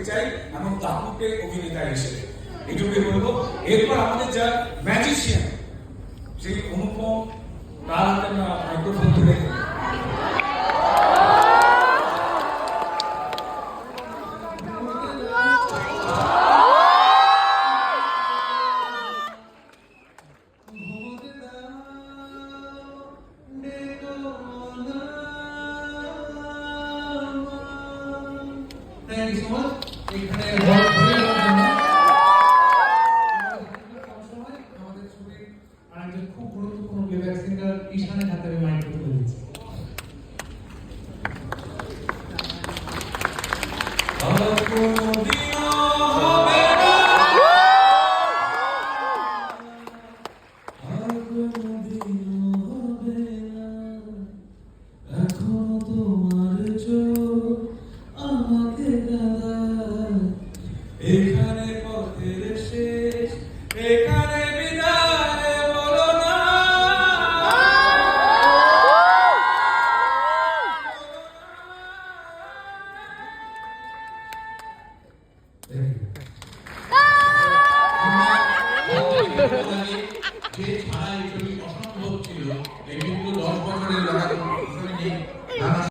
চাই এমন দাপুটে অভিনেতা হিসেবে, এইটুকুই বলবো। এরপর আমাদের যা ম্যাজিশিয়ান সেই অনুপম, তার হাতে না মাইক্রোফোন তুলে Thank you so much.